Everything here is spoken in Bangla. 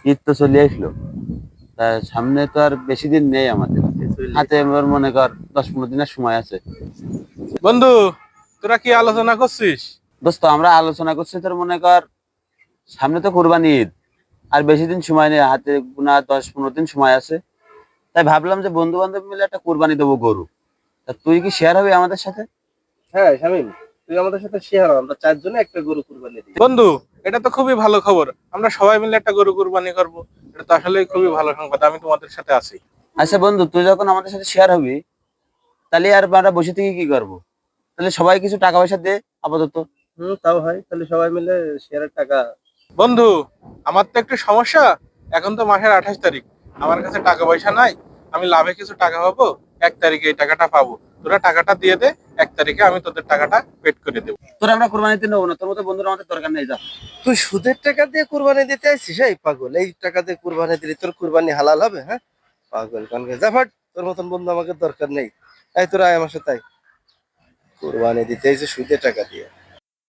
ঈদ তো চলে আসলো, তা সামনে তো আর বেশি দিন নেই আমাদের হাতে। এবার মনে কর 10-15 দিনের সময় আছে। বন্ধু, তোরা কি আলোচনা করছিস? দোস্ত, আমরা আলোচনা করছি তোর মনে কর সামনে তো কুরবানি ঈদ, আর বেশি দিন সময় নেই হাতে, গোনা 10-15 দিন সময় আছে। তাই ভাবলাম যে বন্ধু বান্ধব মিলে একটা কুরবানি দেবো গরু। তা তুই কি শেয়ার হবি আমাদের সাথে? হ্যাঁ শামিম, তুই আমাদের সাথে শেয়ার হ, আমরা চারজনে একটা গরু কুরবানি দিই। বন্ধু, এটা তো খুবই ভালো খবর। আমরা সবাই মিলে একটা গরু কুরবানি করব। এটা তো আসলে খুবই ভালো সংবাদ। আমি তোমাদের সাথে আছি। আচ্ছা বন্ধু, তুই যখন আমাদের সাথে শেয়ার হবি, তাহলে আর আমরা বসে থেকে কি করবো? তাহলে সবাই কিছু টাকা পয়সা দে আপাতত। তাও হয়, তাহলে সবাই মিলে শেয়ারের টাকা। বন্ধু, আমার তো একটু সমস্যা। এখন তো মাসের 28 তারিখ, আমার কাছে টাকা পয়সা নাই। আমি লাভে কিছু টাকা পাবো, 1 তারিখে এই টাকাটা পাবো। তোরা টাকাটা দিয়ে দে, 1 তারিখে আমি তোদের টাকাটা পেড করে দেবো। তোর আমরা কুরবানিতে নেবো না, তোর মতো বন্ধুরা আমাদের দরকার নেই, যা। তুই সুদের টাকা দিয়ে কুরবানি দিতে আসছিস? এই পাগল, এই টাকা দিয়ে কুরবানি দিলে তোর কুরবানি হালাল হবে? হ্যাঁ পাগল কানকে, যা ফাট, তোর মতন বন্ধু আমাকে দরকার নেই। এই তোরা আয় আমার সাথে আয়। কুরবানি দিতে এসে সুদের টাকা দিয়ে।